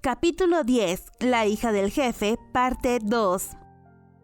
Capítulo 10. La hija del jefe, parte 2.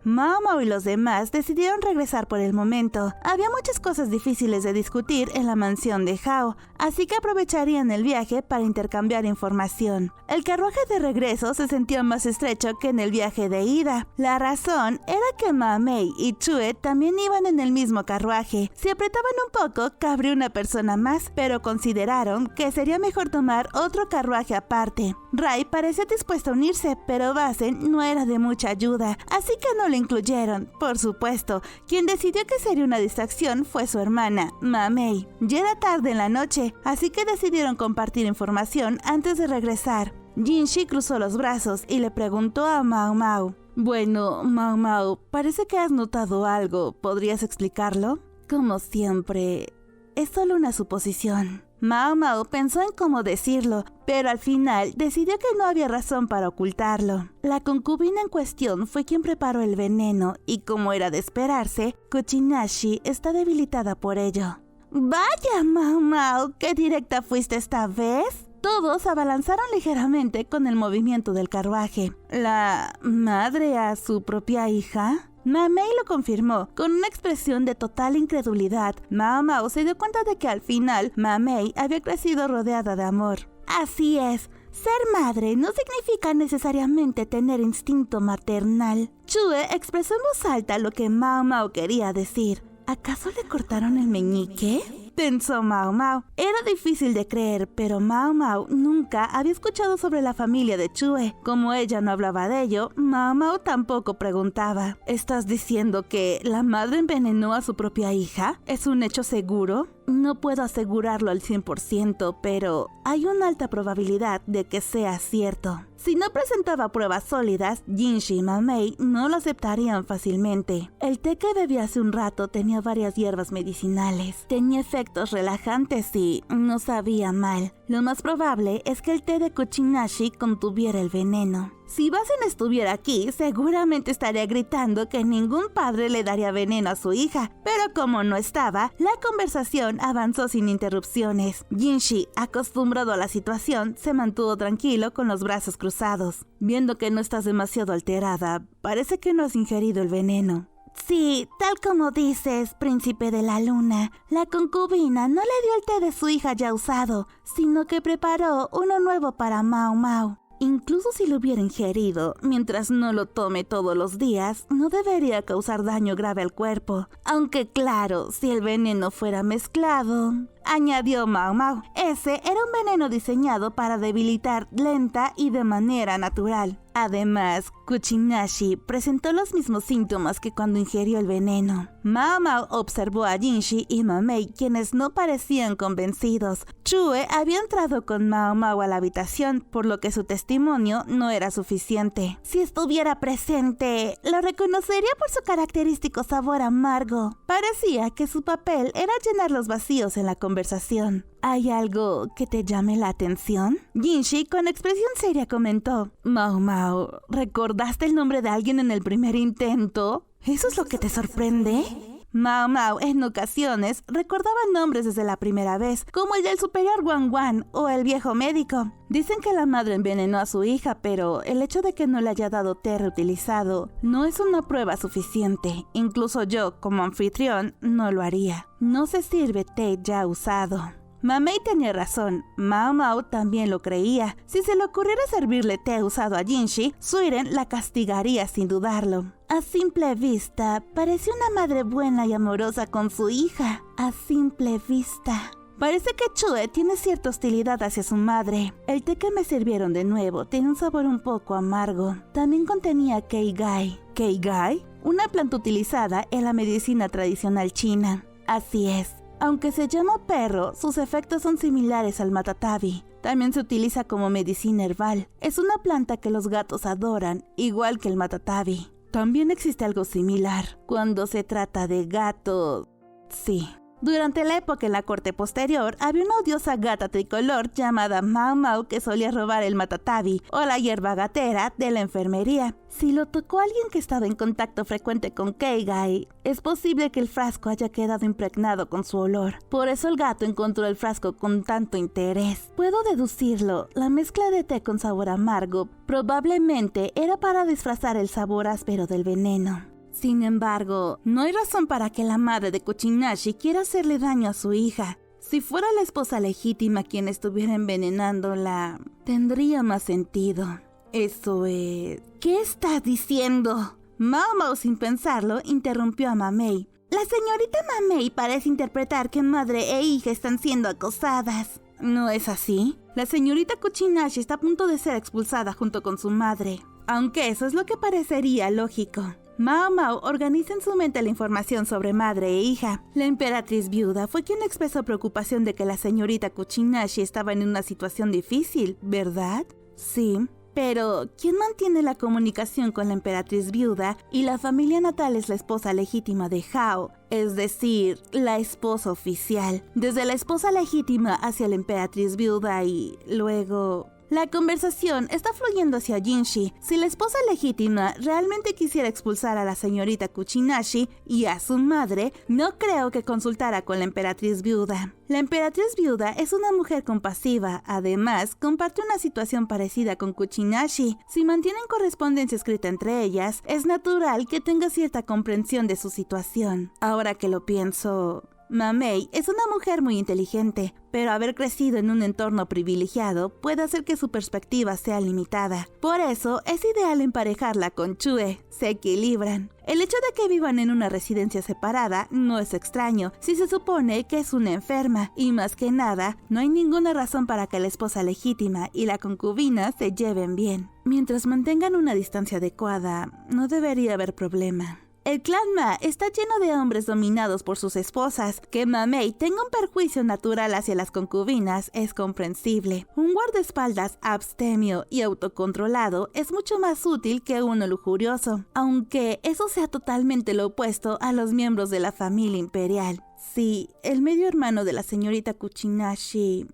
Mao Mao y los demás decidieron regresar por el momento. Había muchas cosas difíciles de discutir en la mansión de Hao, así que aprovecharían el viaje para intercambiar información. El carruaje de regreso se sentía más estrecho que en el viaje de ida. La razón era que Ma Mei y Chue también iban en el mismo carruaje. Si apretaban un poco, cabría una persona más, pero consideraron que sería mejor tomar otro carruaje aparte. Rai parecía dispuesto a unirse, pero Basen no era de mucha ayuda, así que no lo incluyeron. Por supuesto, quien decidió que sería una distracción fue su hermana, Ma Mei. Ya era tarde en la noche, así que decidieron compartir información antes de regresar. Jinshi cruzó los brazos y le preguntó a Mao Mao: «Bueno, Mao Mao, parece que has notado algo. ¿Podrías explicarlo?» «Como siempre, es solo una suposición». Mao Mao pensó en cómo decirlo, pero al final decidió que no había razón para ocultarlo. La concubina en cuestión fue quien preparó el veneno y, como era de esperarse, Kuchinashi está debilitada por ello. «Vaya, Mao Mao, ¿qué directa fuiste esta vez?» Todos abalanzaron ligeramente con el movimiento del carruaje. ¿La madre a su propia hija? Ma Mei lo confirmó, con una expresión de total incredulidad. Mao Mao se dio cuenta de que al final Ma Mei había crecido rodeada de amor. Así es, ser madre no significa necesariamente tener instinto maternal. Chue expresó en voz alta lo que Mao Mao quería decir. ¿Acaso le cortaron el meñique?, pensó Mao Mao. Era difícil de creer, pero Mao Mao nunca había escuchado sobre la familia de Chue. Como ella no hablaba de ello, Mao Mao tampoco preguntaba. ¿Estás diciendo que la madre envenenó a su propia hija? ¿Es un hecho seguro? No puedo asegurarlo al 100%, pero hay una alta probabilidad de que sea cierto. Si no presentaba pruebas sólidas, Jinshi y Ma Mei no lo aceptarían fácilmente. El té que bebí hace un rato tenía varias hierbas medicinales. Tenía efectos relajantes y no sabía mal. Lo más probable es que el té de Kuchinashi contuviera el veneno. Si Basen estuviera aquí, seguramente estaría gritando que ningún padre le daría veneno a su hija, pero como no estaba, la conversación avanzó sin interrupciones. Jinshi, acostumbrado a la situación, se mantuvo tranquilo con los brazos cruzados. Viendo que no estás demasiado alterada, parece que no has ingerido el veneno. Sí, tal como dices, príncipe de la luna, la concubina no le dio el té de su hija ya usado, sino que preparó uno nuevo para Mao Mao. Incluso si lo hubiera ingerido, mientras no lo tome todos los días, no debería causar daño grave al cuerpo. Aunque claro, si el veneno fuera mezclado, añadió Mao Mao. Ese era un veneno diseñado para debilitar lenta y de manera natural. Además, Kuchinashi presentó los mismos síntomas que cuando ingirió el veneno. Mao Mao observó a Jinshi y Ma Mei, quienes no parecían convencidos. Chue había entrado con Mao Mao a la habitación, por lo que su testimonio no era suficiente. Si estuviera presente, lo reconocería por su característico sabor amargo. Parecía que su papel era llenar los vacíos en la conversación. ¿Hay algo que te llame la atención?, Jinshi con expresión seria comentó. Mao Mao, ¿recordaste el nombre de alguien en el primer intento? ¿Eso es lo que te sorprende? Mao Mao en ocasiones recordaba nombres desde la primera vez, como el del superior Wang Wan o el viejo médico. Dicen que la madre envenenó a su hija, pero el hecho de que no le haya dado té reutilizado no es una prueba suficiente. Incluso yo, como anfitrión, no lo haría. No se sirve té ya usado. Ma Mei tenía razón, Mao Mao también lo creía. Si se le ocurriera servirle té usado a Jinshi, Suiren la castigaría sin dudarlo. A simple vista, parecía una madre buena y amorosa con su hija. A simple vista. Parece que Chue tiene cierta hostilidad hacia su madre. El té que me sirvieron de nuevo tiene un sabor un poco amargo. También contenía Kei Gai. ¿Kei Gai? Una planta utilizada en la medicina tradicional china. Así es. Aunque se llama perro, sus efectos son similares al matatabi. También se utiliza como medicina herbal. Es una planta que los gatos adoran, igual que el matatabi. También existe algo similar. Cuando se trata de gatos... Sí. Durante la época en la corte posterior, había una odiosa gata tricolor llamada Mau Mau que solía robar el matatabi o la hierba gatera de la enfermería. Si lo tocó alguien que estaba en contacto frecuente con Keigai, es posible que el frasco haya quedado impregnado con su olor. Por eso el gato encontró el frasco con tanto interés. Puedo deducirlo, la mezcla de té con sabor amargo probablemente era para disfrazar el sabor áspero del veneno. Sin embargo, no hay razón para que la madre de Kuchinashi quiera hacerle daño a su hija. Si fuera la esposa legítima quien estuviera envenenándola, tendría más sentido. Eso es... ¿Qué estás diciendo? Mau Mau, sin pensarlo, interrumpió a Mamei. La señorita Mamei parece interpretar que madre e hija están siendo acosadas. ¿No es así? La señorita Kuchinashi está a punto de ser expulsada junto con su madre, aunque eso es lo que parecería lógico. Mau Mau organiza en su mente la información sobre madre e hija. La emperatriz viuda fue quien expresó preocupación de que la señorita Kuchinashi estaba en una situación difícil, ¿verdad? Sí, pero ¿quién mantiene la comunicación con la emperatriz viuda y la familia natal es la esposa legítima de Hao, es decir, la esposa oficial? Desde la esposa legítima hacia la emperatriz viuda y luego... La conversación está fluyendo hacia Jinshi. Si la esposa legítima realmente quisiera expulsar a la señorita Kuchinashi y a su madre, no creo que consultara con la emperatriz viuda. La emperatriz viuda es una mujer compasiva, además, comparte una situación parecida con Kuchinashi. Si mantienen correspondencia escrita entre ellas, es natural que tenga cierta comprensión de su situación. Ahora que lo pienso... Mamei es una mujer muy inteligente, pero haber crecido en un entorno privilegiado puede hacer que su perspectiva sea limitada. Por eso, es ideal emparejarla con Chue, se equilibran. El hecho de que vivan en una residencia separada no es extraño, si se supone que es una enferma, y más que nada, no hay ninguna razón para que la esposa legítima y la concubina se lleven bien. Mientras mantengan una distancia adecuada, no debería haber problema. El clan Ma está lleno de hombres dominados por sus esposas. Que Mamei tenga un perjuicio natural hacia las concubinas es comprensible. Un guardaespaldas abstemio y autocontrolado es mucho más útil que uno lujurioso, aunque eso sea totalmente lo opuesto a los miembros de la familia imperial. Sí, el medio hermano de la señorita Kuchinashi...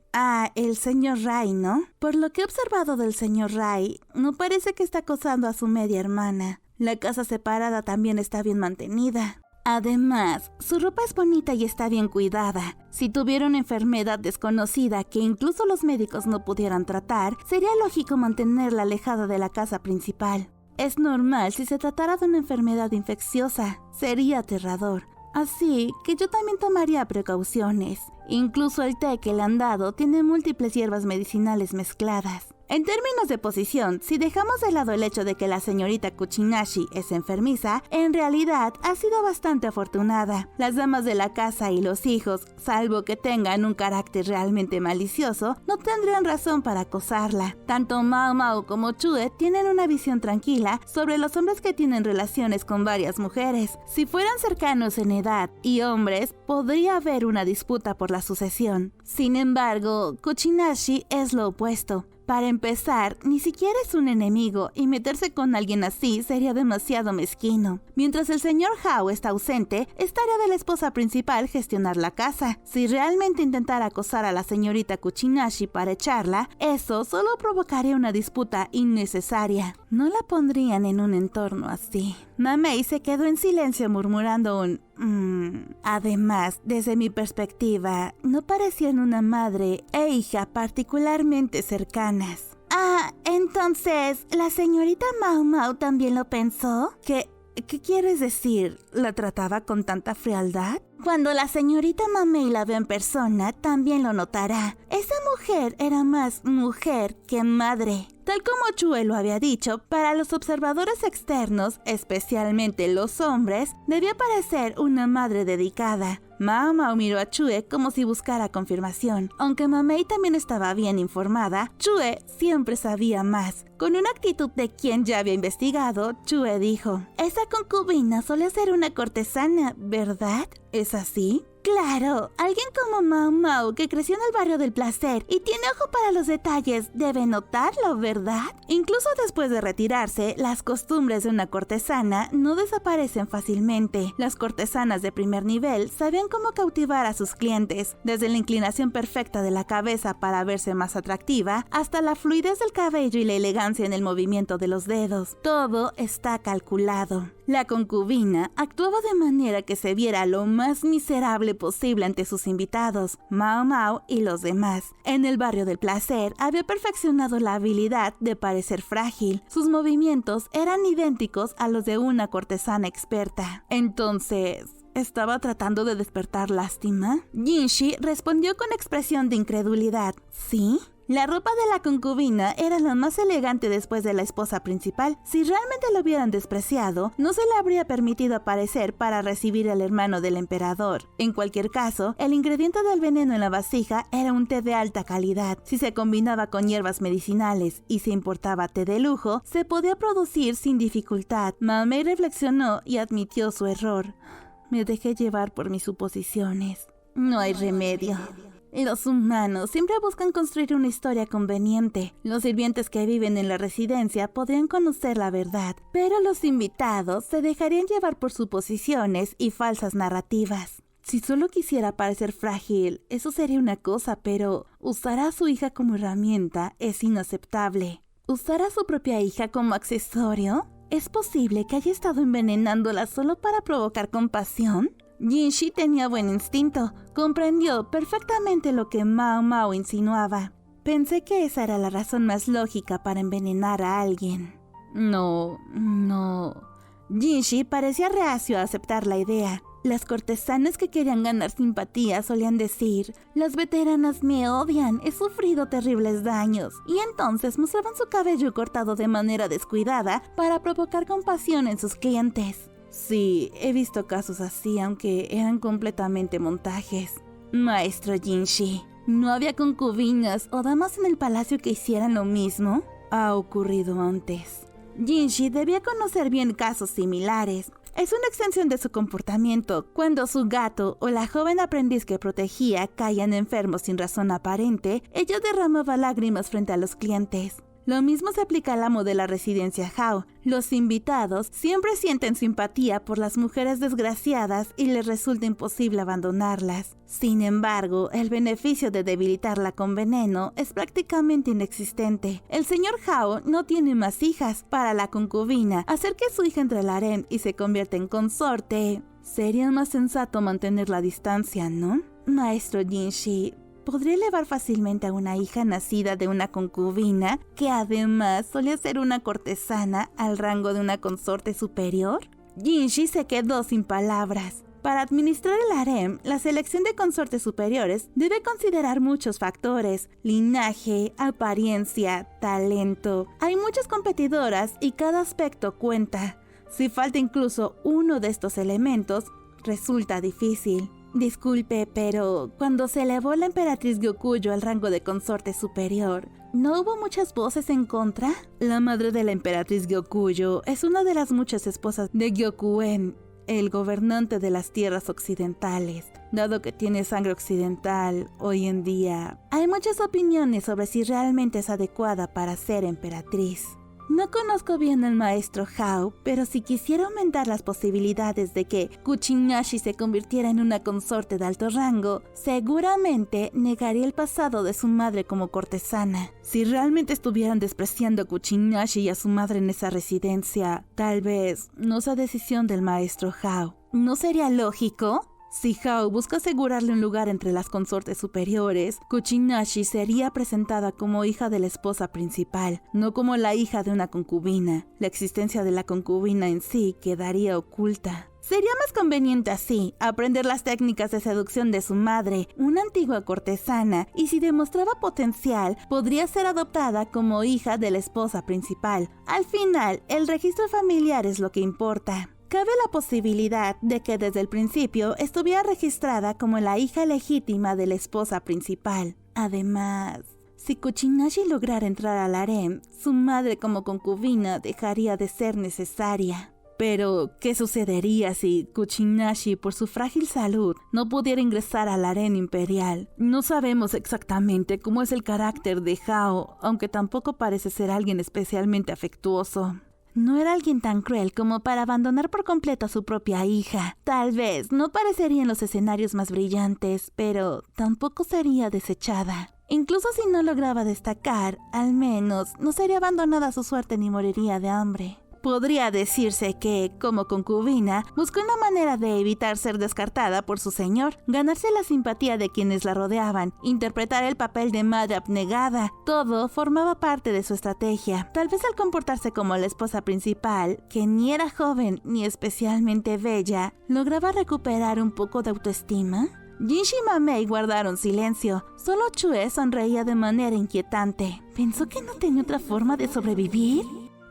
el señor Rai, ¿no? Por lo que he observado del señor Rai, no parece que está acosando a su media hermana. La casa separada también está bien mantenida. Además, su ropa es bonita y está bien cuidada. Si tuviera una enfermedad desconocida que incluso los médicos no pudieran tratar, sería lógico mantenerla alejada de la casa principal. Es normal si se tratara de una enfermedad infecciosa. Sería aterrador. Así que yo también tomaría precauciones. Incluso el té que le han dado tiene múltiples hierbas medicinales mezcladas. En términos de posición, si dejamos de lado el hecho de que la señorita Kuchinashi es enfermiza, en realidad ha sido bastante afortunada. Las damas de la casa y los hijos, salvo que tengan un carácter realmente malicioso, no tendrían razón para acosarla. Tanto Mau Mau como Chue tienen una visión tranquila sobre los hombres que tienen relaciones con varias mujeres. Si fueran cercanos en edad y hombres, podría haber una disputa por la sucesión. Sin embargo, Kuchinashi es lo opuesto. Para empezar, ni siquiera es un enemigo y meterse con alguien así sería demasiado mezquino. Mientras el señor Hao está ausente, es tarea de la esposa principal gestionar la casa. Si realmente intentara acosar a la señorita Kuchinashi para echarla, eso solo provocaría una disputa innecesaria. No la pondrían en un entorno así. Mamei se quedó en silencio murmurando un Además, desde mi perspectiva, no parecían una madre e hija particularmente cercanas. Entonces, ¿la señorita Mau Mau también lo pensó? ¿Qué quieres decir? ¿La trataba con tanta frialdad? Cuando la señorita Mamei la vea en persona, también lo notará. Esa mujer era más mujer que madre. Tal como Chue lo había dicho, para los observadores externos, especialmente los hombres, debía parecer una madre dedicada. Mau Mau miró a Chue como si buscara confirmación. Aunque Mamei también estaba bien informada, Chue siempre sabía más. Con una actitud de quien ya había investigado, Chue dijo: esa concubina solía ser una cortesana, ¿verdad? ¿Es así? Claro, alguien como Mao Mao, que creció en el barrio del placer y tiene ojo para los detalles, debe notarlo, ¿verdad? Incluso después de retirarse, las costumbres de una cortesana no desaparecen fácilmente. Las cortesanas de primer nivel sabían cómo cautivar a sus clientes, desde la inclinación perfecta de la cabeza para verse más atractiva, hasta la fluidez del cabello y la elegancia en el movimiento de los dedos. Todo está calculado. La concubina actuaba de manera que se viera lo más miserable posible ante sus invitados, Mao Mao y los demás. En el barrio del placer había perfeccionado la habilidad de parecer frágil. Sus movimientos eran idénticos a los de una cortesana experta. Entonces, ¿estaba tratando de despertar lástima? Jinshi respondió con expresión de incredulidad. ¿Sí? La ropa de la concubina era la más elegante después de la esposa principal. Si realmente lo hubieran despreciado, no se le habría permitido aparecer para recibir al hermano del emperador. En cualquier caso, el ingrediente del veneno en la vasija era un té de alta calidad. Si se combinaba con hierbas medicinales y se importaba té de lujo, se podía producir sin dificultad. Mao Mei reflexionó y admitió su error. Me dejé llevar por mis suposiciones. No hay remedio. Los humanos siempre buscan construir una historia conveniente. Los sirvientes que viven en la residencia podrían conocer la verdad, pero los invitados se dejarían llevar por suposiciones y falsas narrativas. Si solo quisiera parecer frágil, eso sería una cosa, pero usar a su hija como herramienta es inaceptable. ¿Usar a su propia hija como accesorio? ¿Es posible que haya estado envenenándola solo para provocar compasión? Jinshi tenía buen instinto, comprendió perfectamente lo que Mao Mao insinuaba. Pensé que esa era la razón más lógica para envenenar a alguien. No. Jinshi parecía reacio a aceptar la idea. Las cortesanas que querían ganar simpatía solían decir: las veteranas me odian, he sufrido terribles daños. Y entonces mostraban su cabello cortado de manera descuidada para provocar compasión en sus clientes. Sí, he visto casos así, aunque eran completamente montajes. Maestro Jinshi, ¿no había concubinas o damas en el palacio que hicieran lo mismo? Ha ocurrido antes. Jinshi debía conocer bien casos similares. Es una extensión de su comportamiento. Cuando su gato o la joven aprendiz que protegía caían enfermos sin razón aparente, ella derramaba lágrimas frente a los clientes. Lo mismo se aplica al amo de la residencia Hao. Los invitados siempre sienten simpatía por las mujeres desgraciadas y les resulta imposible abandonarlas. Sin embargo, el beneficio de debilitarla con veneno es prácticamente inexistente. El señor Hao no tiene más hijas. Para la concubina, hacer que su hija entre al harem y se convierta en consorte, sería más sensato mantener la distancia, ¿no? Maestro Jinshi, ¿podría elevar fácilmente a una hija nacida de una concubina, que además solía ser una cortesana, al rango de una consorte superior? Jinshi se quedó sin palabras. Para administrar el harem, la selección de consortes superiores debe considerar muchos factores: linaje, apariencia, talento. Hay muchas competidoras y cada aspecto cuenta. Si falta incluso uno de estos elementos, resulta difícil. Disculpe, pero cuando se elevó la emperatriz Gyokuyo al rango de consorte superior, ¿no hubo muchas voces en contra? La madre de la emperatriz Gyokuyo es una de las muchas esposas de Gyokuen, el gobernante de las tierras occidentales. Dado que tiene sangre occidental, hoy en día hay muchas opiniones sobre si realmente es adecuada para ser emperatriz. No conozco bien al maestro Hao, pero si quisiera aumentar las posibilidades de que Kuchinashi se convirtiera en una consorte de alto rango, seguramente negaría el pasado de su madre como cortesana. Si realmente estuvieran despreciando a Kuchinashi y a su madre en esa residencia, tal vez no sea decisión del maestro Hao. ¿No sería lógico? Si Hao busca asegurarle un lugar entre las consortes superiores, Kuchinashi sería presentada como hija de la esposa principal, no como la hija de una concubina. La existencia de la concubina en sí quedaría oculta. Sería más conveniente así, aprender las técnicas de seducción de su madre, una antigua cortesana, y si demostraba potencial, podría ser adoptada como hija de la esposa principal. Al final, el registro familiar es lo que importa. Cabe la posibilidad de que desde el principio estuviera registrada como la hija legítima de la esposa principal. Además, si Kuchinashi lograra entrar al harem, su madre como concubina dejaría de ser necesaria. Pero, ¿qué sucedería si Kuchinashi, por su frágil salud, no pudiera ingresar al harén imperial? No sabemos exactamente cómo es el carácter de Hao, aunque tampoco parece ser alguien especialmente afectuoso. No era alguien tan cruel como para abandonar por completo a su propia hija. Tal vez no parecería en los escenarios más brillantes, pero tampoco sería desechada. Incluso si no lograba destacar, al menos no sería abandonada a su suerte ni moriría de hambre. Podría decirse que, como concubina, buscó una manera de evitar ser descartada por su señor, ganarse la simpatía de quienes la rodeaban, interpretar el papel de madre abnegada. Todo formaba parte de su estrategia. Tal vez al comportarse como la esposa principal, que ni era joven ni especialmente bella, lograba recuperar un poco de autoestima. Jinshi y Mamei guardaron silencio. Solo Chue sonreía de manera inquietante. ¿Pensó que no tenía otra forma de sobrevivir?,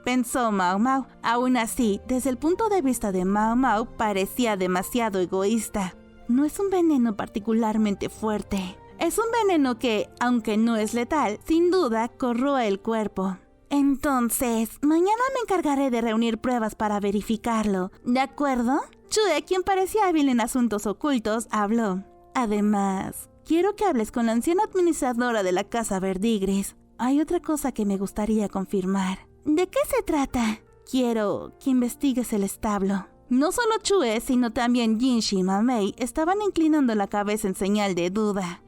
pensó Mao Mao. Aún así, desde el punto de vista de Mao Mao, parecía demasiado egoísta. No es un veneno particularmente fuerte. Es un veneno que, aunque no es letal, sin duda corroe el cuerpo. Entonces, mañana me encargaré de reunir pruebas para verificarlo, ¿de acuerdo? Chue, quien parecía hábil en asuntos ocultos, habló. Además, quiero que hables con la anciana administradora de la Casa Verdigris. Hay otra cosa que me gustaría confirmar. ¿De qué se trata? Quiero que investigues el establo. No solo Chue, sino también Jinshi y Mamei estaban inclinando la cabeza en señal de duda.